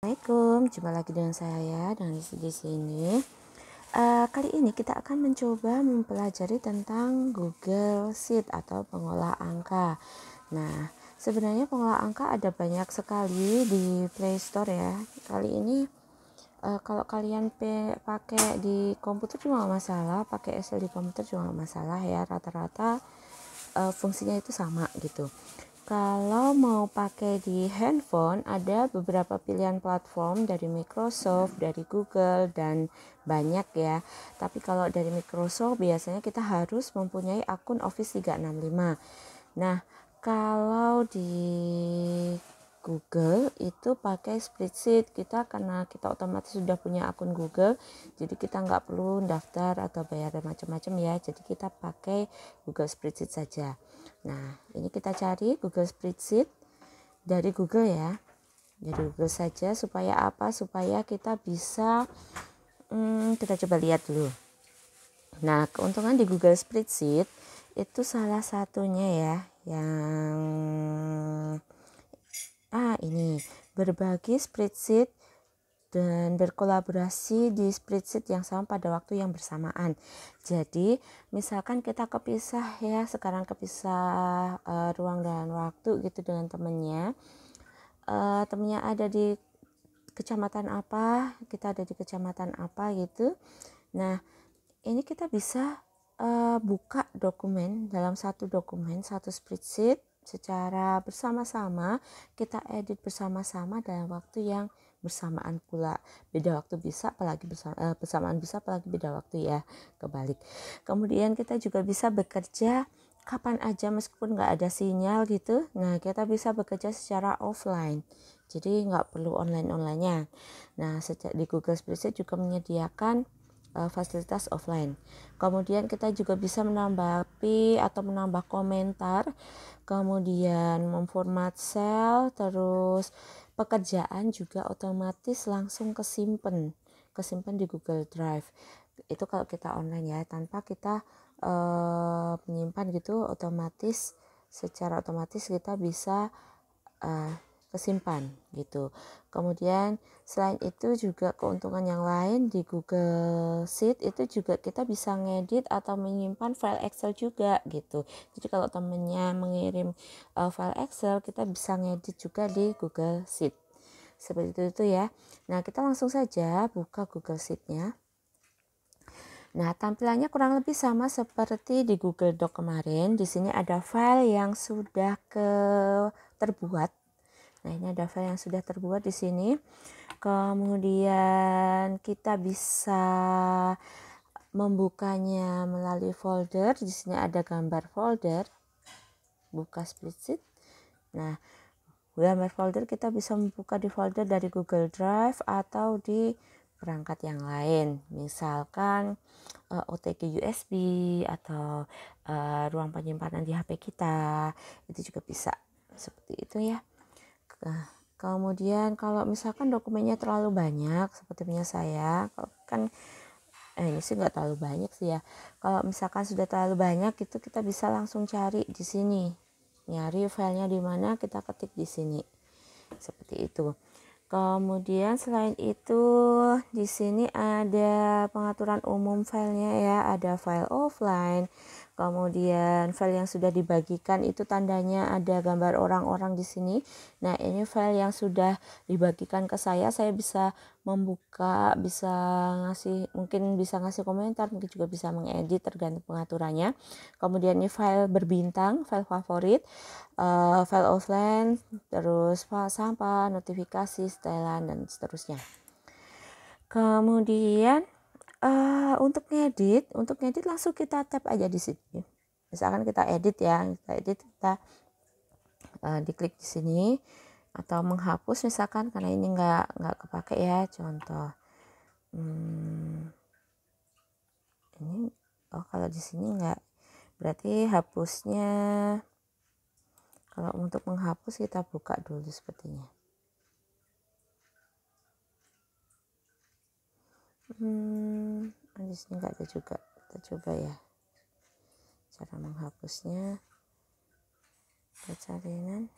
Assalamualaikum, jumpa lagi dengan saya di sini. Kali ini kita akan mencoba mempelajari tentang Google Sheet atau pengolah angka. Nah, sebenarnya pengolah angka ada banyak sekali di Play Store ya. Kali ini kalau kalian pakai di komputer juga nggak masalah, pakai Excel di komputer juga nggak masalah ya. Rata-rata fungsinya itu sama gitu. Kalau mau pakai di handphone, ada beberapa pilihan platform dari Microsoft, dari Google, dan banyak ya. Tapi kalau dari Microsoft biasanya kita harus mempunyai akun Office 365. Nah, kalau di Google itu pakai spreadsheet kita, karena kita otomatis sudah punya akun Google, jadi kita nggak perlu daftar atau bayar macam-macam ya. Jadi kita pakai Google Spreadsheet saja. Nah, ini kita cari Google Spreadsheet dari Google ya. Dari Google saja supaya apa? Supaya kita bisa kita coba lihat dulu. Nah, keuntungan di Google Spreadsheet itu salah satunya ya yang ini berbagi spreadsheet dan berkolaborasi di spreadsheet yang sama pada waktu yang bersamaan. Jadi misalkan kita kepisah ya, sekarang kepisah ruang dan waktu gitu dengan temennya. Temennya ada di kecamatan apa, kita ada di kecamatan apa gitu. Nah, ini kita bisa buka dokumen dalam satu dokumen, satu spreadsheet secara bersama-sama, kita edit bersama-sama dalam waktu yang bersamaan pula. Beda waktu bisa, apalagi bersamaan bisa, apalagi beda waktu ya, kebalik. Kemudian kita juga bisa bekerja kapan aja meskipun nggak ada sinyal gitu. Nah, kita bisa bekerja secara offline, jadi nggak perlu online-onlinenya. Nah, di Google Spreadsheet juga menyediakan fasilitas offline. Kemudian kita juga bisa menambah atau menambah komentar, kemudian memformat sel, terus pekerjaan juga otomatis langsung kesimpan di Google Drive. Itu kalau kita online ya, tanpa kita menyimpan gitu, secara otomatis kita bisa kesimpan gitu. Kemudian selain itu juga keuntungan yang lain di Google Sheet itu juga kita bisa ngedit atau menyimpan file Excel juga gitu. Jadi kalau temennya mengirim file Excel, kita bisa ngedit juga di Google Sheet. Seperti itu ya. Nah, kita langsung saja buka Google Sheet-nya. Nah, tampilannya kurang lebih sama seperti di Google Doc kemarin. Di sini ada file yang sudah terbuat. Nah, ini ada file yang sudah terbuat di sini. Kemudian kita bisa membukanya melalui folder. Di sini ada gambar folder. Buka spreadsheet. Nah, gambar folder kita bisa membuka di folder dari Google Drive atau di perangkat yang lain. Misalkan OTG USB atau ruang penyimpanan di HP kita. Itu juga bisa. Seperti itu ya. Kemudian kalau misalkan dokumennya terlalu banyak seperti punya saya, kan ini sih nggak terlalu banyak sih ya. Kalau misalkan sudah terlalu banyak itu kita bisa langsung cari di sini, nyari filenya di mana, kita ketik di sini seperti itu. Kemudian selain itu di sini ada pengaturan umum filenya ya, ada file offline. Kemudian file yang sudah dibagikan itu tandanya ada gambar orang-orang di sini. Nah, ini file yang sudah dibagikan ke saya bisa membuka, mungkin bisa ngasih komentar, mungkin juga bisa mengedit tergantung pengaturannya. Kemudian ini file berbintang, file favorit, file offline, terus file sampah, notifikasi, setelan, dan seterusnya. Kemudian untuk ngedit langsung kita tap aja di sini. Misalkan kita edit ya, kita diklik di sini, atau menghapus misalkan karena ini nggak kepake ya, contoh ini kalau di sini nggak, berarti hapusnya. Kalau untuk menghapus kita buka dulu sepertinya. Di sini nggak ada juga. Kita coba ya cara menghapusnya. Kita carikan.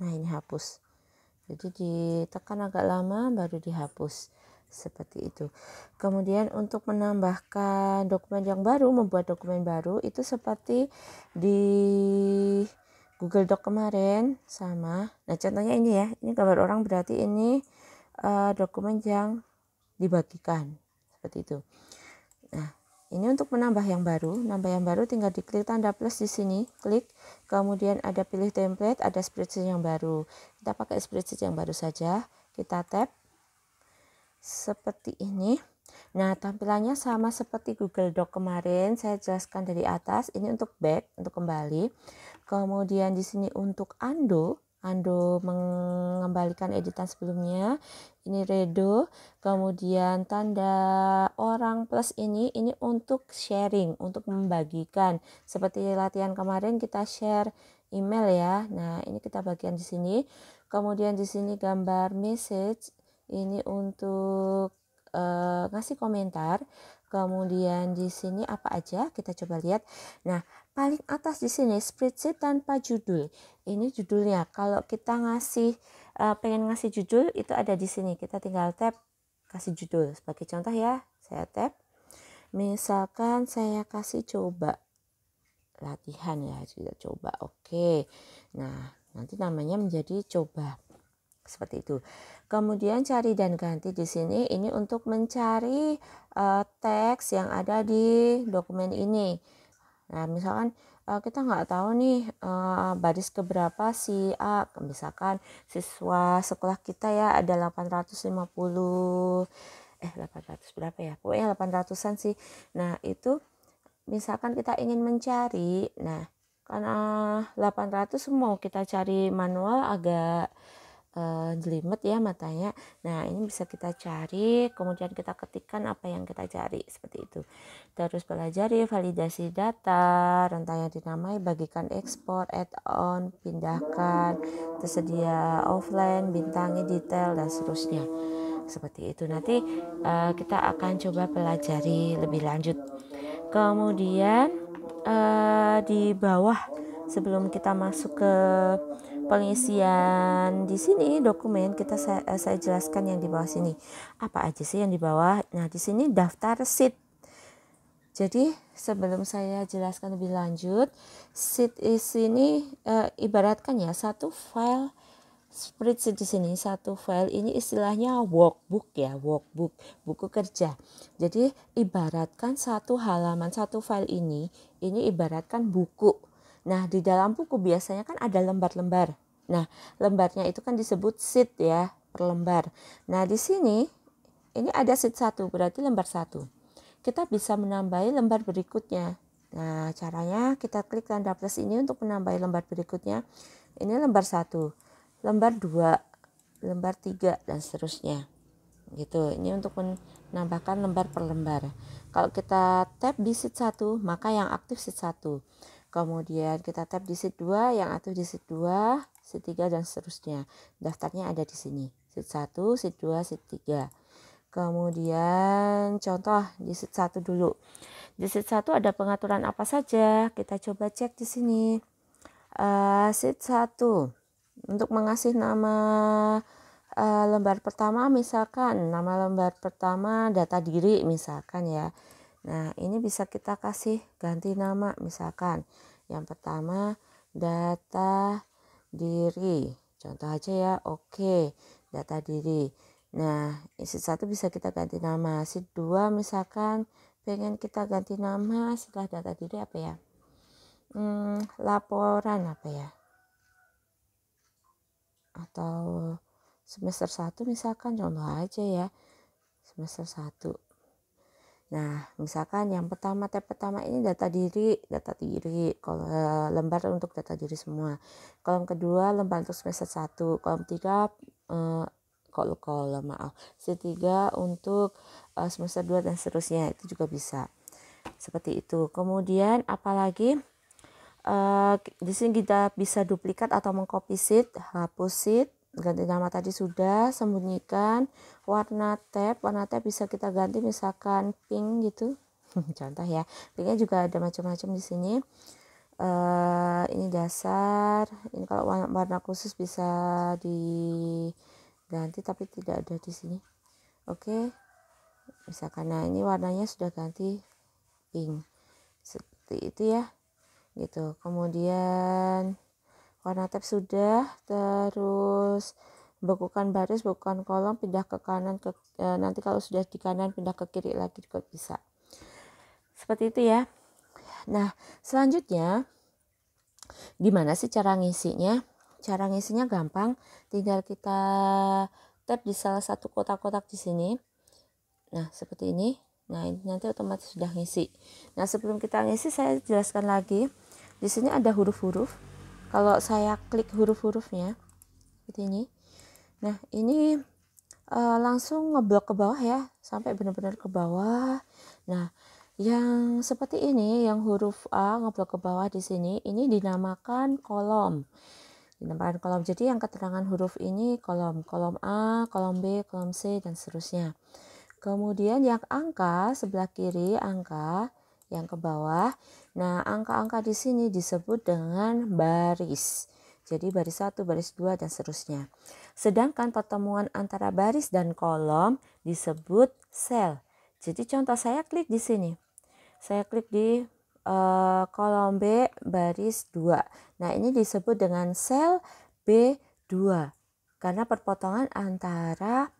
Nah, ini hapus. Jadi ditekan agak lama baru dihapus. Seperti itu. Kemudian untuk menambahkan dokumen yang baru, membuat dokumen baru itu seperti di Google Doc kemarin sama. Nah, contohnya ini ya. Ini gambar orang, berarti ini dokumen yang dibagikan. Seperti itu. Nah, ini untuk menambah yang baru. Nambah yang baru tinggal diklik tanda plus di sini, klik. Kemudian ada pilih template, ada spreadsheet yang baru. Kita pakai spreadsheet yang baru saja. Kita tap seperti ini. Nah, tampilannya sama seperti Google Doc kemarin. Saya jelaskan dari atas. Ini untuk back, untuk kembali. Kemudian di sini untuk undo mengembalikan editan sebelumnya. Ini redo. Kemudian tanda orang plus ini untuk sharing, untuk membagikan. Seperti latihan kemarin kita share email ya. Nah, ini kita bagian di sini. Kemudian di sini gambar message. Ini untuk ngasih komentar. Kemudian di sini apa aja kita coba lihat. Nah, paling atas di sini spreadsheet tanpa judul. Ini judulnya. Kalau kita pengen ngasih judul itu ada di sini. Kita tinggal tap kasih judul. Sebagai contoh ya, saya tap. Misalkan saya kasih coba latihan ya, kita coba. Oke. Nah, nanti namanya menjadi coba. Seperti itu. Kemudian cari dan ganti di sini ini untuk mencari teks yang ada di dokumen ini. Nah, misalkan kita nggak tahu nih baris keberapa si A, misalkan siswa sekolah kita ya ada 850 800 berapa ya? Pokoknya 800-an sih. Nah, itu misalkan kita ingin mencari, nah karena 800 mau kita cari manual agak jelimet ya matanya. Nah, ini bisa kita cari, kemudian kita ketikkan apa yang kita cari, seperti itu. Terus pelajari validasi data, rentang yang dinamai, bagikan ekspor, add-on, pindahkan, tersedia offline, bintangi, detail, dan seterusnya. Seperti itu. Nanti kita akan coba pelajari lebih lanjut. Kemudian di bawah sebelum kita masuk ke pengisian di sini dokumen, saya jelaskan yang di bawah sini. Apa aja sih yang di bawah? Nah, di sini daftar sheet. Jadi sebelum saya jelaskan lebih lanjut, sheet di sini ibaratkan ya satu file spreadsheet di sini, satu file ini istilahnya workbook ya, workbook, buku kerja. Jadi ibaratkan satu halaman, satu file ini ibaratkan buku. Nah, di dalam buku biasanya kan ada lembar-lembar. Nah, lembarnya itu kan disebut sheet ya, per lembar. Nah, di sini ini ada sheet 1, berarti lembar 1. Kita bisa menambahi lembar berikutnya. Nah, caranya kita klik tanda plus ini untuk menambahi lembar berikutnya. Ini lembar 1, lembar 2, lembar 3, dan seterusnya. Gitu. Ini untuk menambahkan lembar per lembar. Kalau kita tap di sheet 1, maka yang aktif sheet 1. Kemudian kita tap di sheet 2, yang aktif di sheet 2, sheet 3, dan seterusnya. Daftarnya ada di sini. Sheet 1, sheet 2, sheet 3. Kemudian contoh di sheet 1 dulu. Di sheet 1 ada pengaturan apa saja? Kita coba cek di sini. Sheet 1 untuk mengasih nama lembar pertama, misalkan nama lembar pertama data diri misalkan ya. Nah, ini bisa kita kasih ganti nama, misalkan yang pertama data diri, contoh aja ya. Oke, data diri. Nah, sheet 1 bisa kita ganti nama. Sheet 2 misalkan pengen kita ganti nama setelah data diri apa ya, laporan apa ya, atau semester 1 misalkan, contoh aja ya, semester 1. Nah, misalkan yang pertama, tab pertama ini data diri, kalau lembar untuk data diri semua. Kolom kedua lembar untuk semester 1, kolom 3 sheet 3 untuk semester 2 dan seterusnya. Itu juga bisa. Seperti itu. Kemudian apalagi di sini kita bisa duplikat atau mengcopy sheet, hapus sheet, ganti nama tadi sudah, sembunyikan, warna tab bisa kita ganti misalkan pink gitu. Contoh ya, pinknya juga ada macam-macam di sini. Ini dasar, ini kalau warna khusus bisa diganti tapi tidak ada di sini. Oke, misalkan, nah ini warnanya sudah ganti pink seperti itu ya, gitu. Kemudian warna tab sudah, terus bekukan baris, bekukan kolom, pindah ke kanan, nanti kalau sudah di kanan pindah ke kiri lagi juga bisa, seperti itu ya. Nah, selanjutnya gimana sih cara ngisinya? Cara ngisinya gampang, tinggal kita tap di salah satu kotak-kotak di sini. Nah, seperti ini. Nah, ini nanti otomatis sudah ngisi. Nah, sebelum kita ngisi saya jelaskan lagi. Di sini ada huruf-huruf. Kalau saya klik huruf-hurufnya seperti ini. Nah, ini langsung ngeblok ke bawah ya, sampai benar-benar ke bawah. Nah, yang seperti ini, yang huruf A ngeblok ke bawah di sini, ini dinamakan kolom. Dinamakan kolom. Jadi yang keterangan huruf ini kolom A, kolom B, kolom C, dan seterusnya. Kemudian yang angka sebelah kiri, angka yang ke bawah. Nah, angka-angka di sini disebut dengan baris. Jadi baris 1, baris 2, dan seterusnya. Sedangkan pertemuan antara baris dan kolom disebut sel. Jadi contoh saya klik di sini. Saya klik di kolom B baris 2. Nah, ini disebut dengan sel B2. Karena perpotongan antara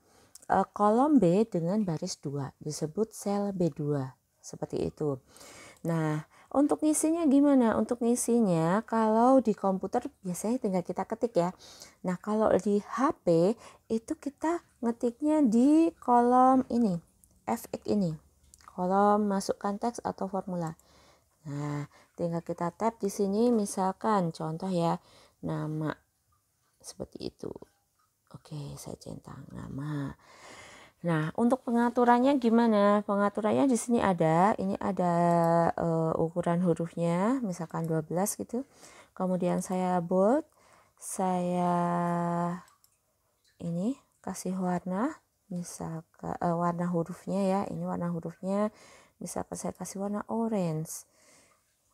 kolom B dengan baris 2 disebut sel B2, seperti itu. Nah, untuk ngisinya gimana? Untuk ngisinya kalau di komputer biasanya tinggal kita ketik ya. Nah, kalau di HP itu kita ngetiknya di kolom ini, FX ini, kolom masukkan teks atau formula. Nah, tinggal kita tap di sini, misalkan contoh ya, nama, seperti itu. Oke, saya centang nama. Nah, untuk pengaturannya gimana? Pengaturannya di sini ada, ini ada ukuran hurufnya, misalkan 12 gitu. Kemudian saya bold, saya ini kasih warna, misalkan warna hurufnya ya, ini warna hurufnya, misalkan saya kasih warna orange.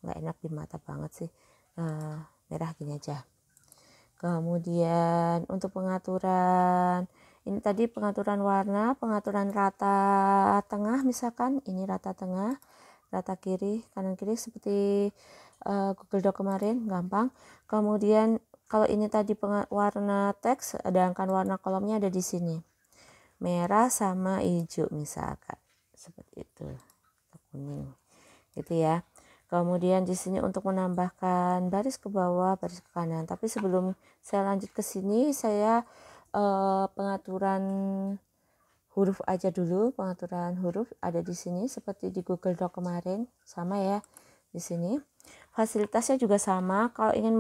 Nggak enak di mata banget sih, merah gini aja. Kemudian untuk pengaturan, ini tadi pengaturan warna, pengaturan rata tengah, misalkan ini rata tengah, rata kiri, kanan kiri seperti Google Doc kemarin, gampang. Kemudian kalau ini tadi warna teks, sedangkan warna kolomnya ada di sini, merah sama hijau misalkan, seperti itu, kuning, gitu ya. Kemudian di sini untuk menambahkan baris ke bawah, baris ke kanan. Tapi sebelum saya lanjut ke sini, saya pengaturan huruf aja dulu. Pengaturan huruf ada di sini seperti di Google Doc kemarin, sama ya di sini. Fasilitasnya juga sama. Kalau ingin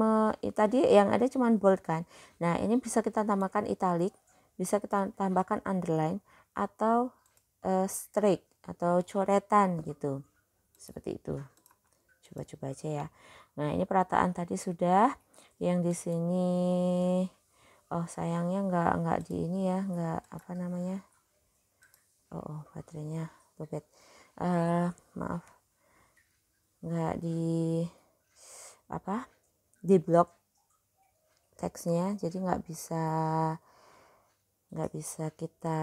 tadi yang ada cuma bold kan. Nah, ini bisa kita tambahkan italic, bisa kita tambahkan underline atau strike atau coretan gitu. Seperti itu. Coba-coba aja ya. Nah, ini perataan tadi sudah. Yang di sini, oh sayangnya nggak di ini ya, nggak apa namanya. Oh baterainya lowbat. Maaf, nggak di apa, di blok teksnya, jadi nggak bisa kita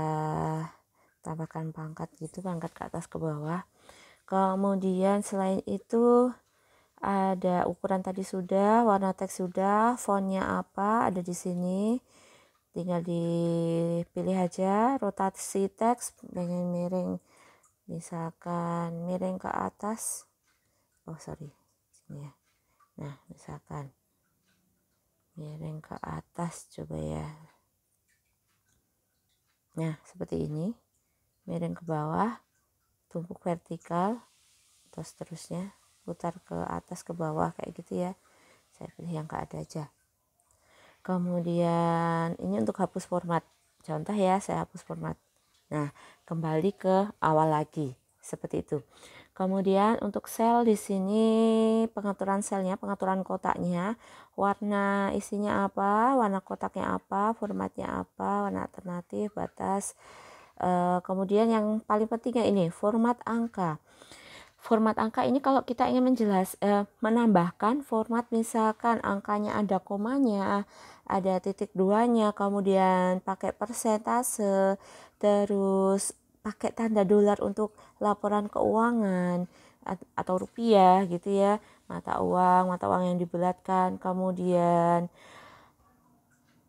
tambahkan pangkat gitu, pangkat ke atas ke bawah. Kemudian selain itu ada ukuran tadi sudah, warna teks sudah, fontnya apa ada di sini. Tinggal dipilih aja, rotasi teks pengen miring, misalkan miring ke atas. Oh sorry, sini ya. Nah, misalkan miring ke atas, coba ya. Nah, seperti ini. Miring ke bawah, tumpuk vertikal, terus seterusnya putar ke atas ke bawah kayak gitu ya. Saya pilih yang nggak ada aja. Kemudian ini untuk hapus format, contoh ya, saya hapus format. Nah, kembali ke awal lagi seperti itu. Kemudian untuk sel di sini, pengaturan selnya, pengaturan kotaknya, warna isinya apa, warna kotaknya apa, formatnya apa, warna alternatif, batas. Kemudian yang paling pentingnya ini format angka. format angka ini kalau kita ingin menambahkan format, misalkan angkanya ada komanya, ada titik duanya, kemudian pakai persentase, terus pakai tanda dolar untuk laporan keuangan atau rupiah gitu ya, mata uang yang dibulatkan, kemudian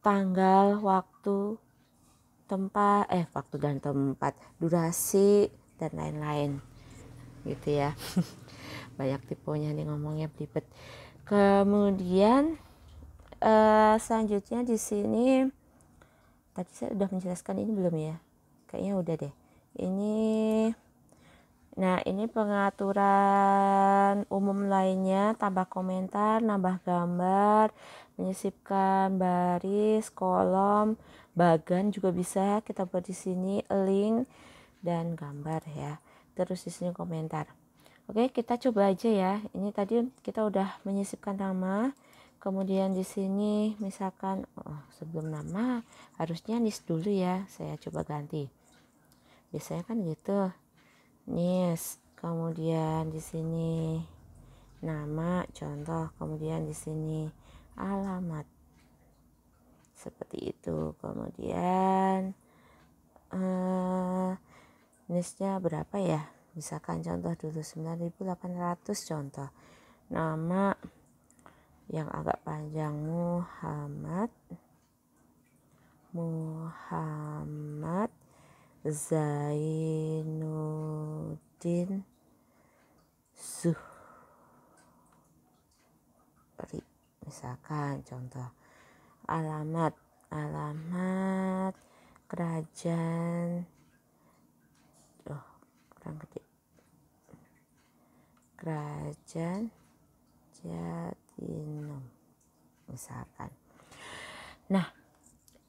tanggal, waktu dan tempat, durasi dan lain-lain gitu ya. Banyak tipenya nih, ngomongnya belibet. Kemudian selanjutnya di sini tadi saya udah menjelaskan ini belum ya? Kayaknya udah deh. Ini pengaturan umum lainnya, tambah komentar, nambah gambar, menyisipkan baris, kolom, bagan juga bisa kita buat di sini, link dan gambar ya. Terus di sini komentar. Oke, kita coba aja ya. Ini tadi kita udah menyisipkan nama. Kemudian di sini misalkan sebelum nama harusnya list dulu ya. Saya coba ganti. Biasanya kan gitu. Nis, kemudian di sini nama contoh, kemudian di sini alamat. Seperti itu. Kemudian nisnya berapa ya? Misalkan contoh dulu 9.800 contoh. Nama yang agak panjang Muhammad Zainuddin Zuhri, misalkan contoh. Alamat kerajaan kerajaan Jatinum misalkan. Nah,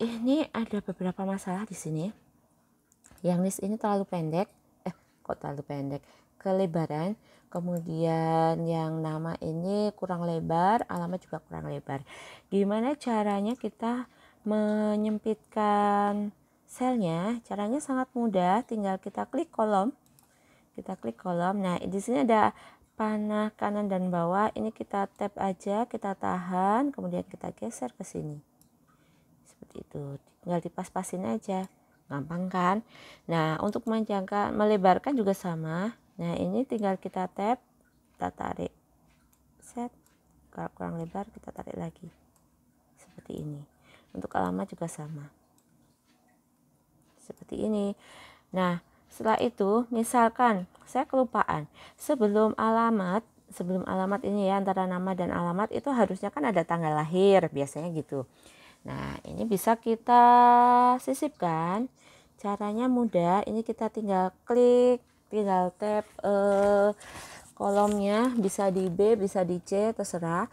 ini ada beberapa masalah di sini. Yang list ini terlalu pendek, kelebaran. Kemudian yang nama ini kurang lebar, alamat juga kurang lebar. Gimana caranya kita menyempitkan selnya? Caranya sangat mudah, tinggal kita klik kolom. Nah, di sini ada panah kanan dan bawah. Ini kita tap aja, kita tahan, kemudian kita geser ke sini. Seperti itu. Tinggal dipas-pasin aja. Gampang kan? Nah, untuk melebarkan juga sama. Nah, ini tinggal kita tap, kita tarik. Set. Kalau kurang lebar kita tarik lagi. Seperti ini. Untuk alamat juga sama. Seperti ini. Nah, setelah itu misalkan saya kelupaan. Sebelum alamat ini ya, antara nama dan alamat itu harusnya kan ada tanggal lahir, biasanya gitu. Nah, ini bisa kita sisipkan. Caranya mudah. Ini kita tinggal klik, tinggal tap kolomnya, bisa di B, bisa di C, terserah.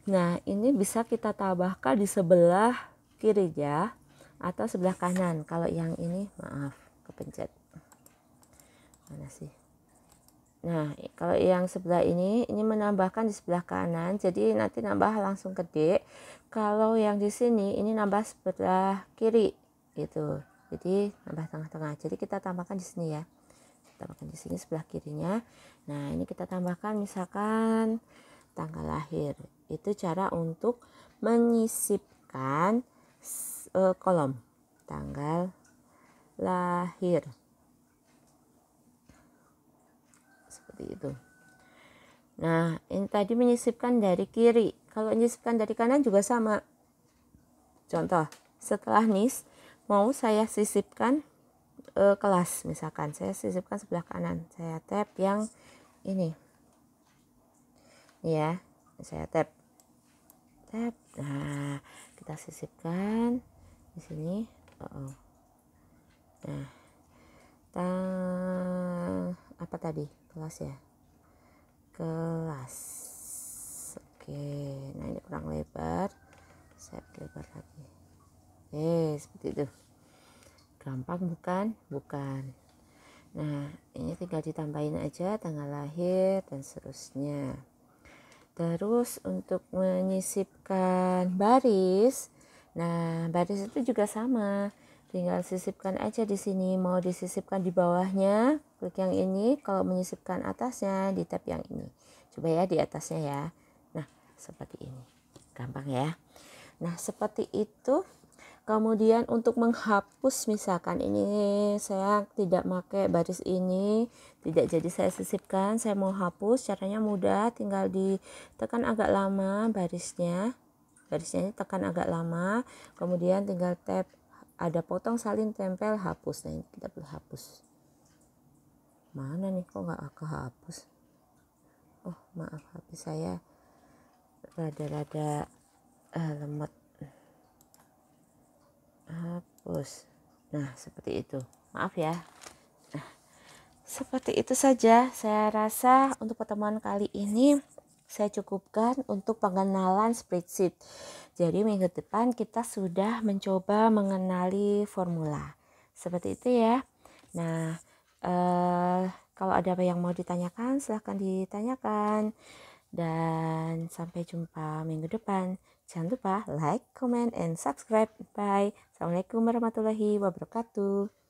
Nah, ini bisa kita tambahkan di sebelah kiri ya, atau sebelah kanan. Kalau yang ini, maaf, kepencet. Mana sih? Nah, kalau yang sebelah ini menambahkan di sebelah kanan, jadi nanti nambah langsung ke D. Kalau yang di sini ini nambah sebelah kiri gitu. Jadi nambah tengah-tengah. Jadi kita tambahkan di sini ya. Tambahkan di sini sebelah kirinya. Nah, ini kita tambahkan misalkan tanggal lahir. Itu cara untuk menyisipkan kolom tanggal lahir. Seperti itu. Nah, ini tadi menyisipkan dari kiri. Kalau menyisipkan dari kanan juga sama. Contoh, setelah NIS mau saya sisipkan kelas, misalkan saya sisipkan sebelah kanan. Saya tap yang ini. Ya, saya tap. Nah, kita sisipkan di sini. Nah, apa tadi? Kelas ya. Kelas. Oke, nah ini kurang lebar. Saya lebar lagi. Seperti itu. Gampang bukan? Bukan. Nah, ini tinggal ditambahin aja tanggal lahir dan seterusnya. Terus untuk menyisipkan baris, nah baris itu juga sama. tinggal sisipkan aja di sini. Mau disisipkan di bawahnya, klik yang ini. Kalau menyisipkan atasnya, di tab yang ini. Coba ya di atasnya ya. Nah, seperti ini. Gampang ya. Nah, seperti itu. Kemudian untuk menghapus, misalkan ini saya tidak pakai baris ini, tidak jadi saya sisipkan, saya mau hapus, caranya mudah, tinggal ditekan agak lama barisnya ini tekan agak lama, kemudian tinggal tab ada potong salin tempel hapus. Nah, ini kita pilih hapus. Mana nih, kok nggak kehapus? Oh maaf, HP saya rada-rada lemot. Hapus. Nah, seperti itu. Maaf ya. Nah, seperti itu saja. Saya rasa untuk pertemuan kali ini saya cukupkan untuk pengenalan spreadsheet. Jadi minggu depan kita sudah mencoba mengenali formula. Seperti itu ya. Nah, kalau ada apa yang mau ditanyakan, silahkan ditanyakan. Dan sampai jumpa minggu depan. Jangan lupa like, comment, and subscribe. Bye. Assalamualaikum warahmatullahi wabarakatuh.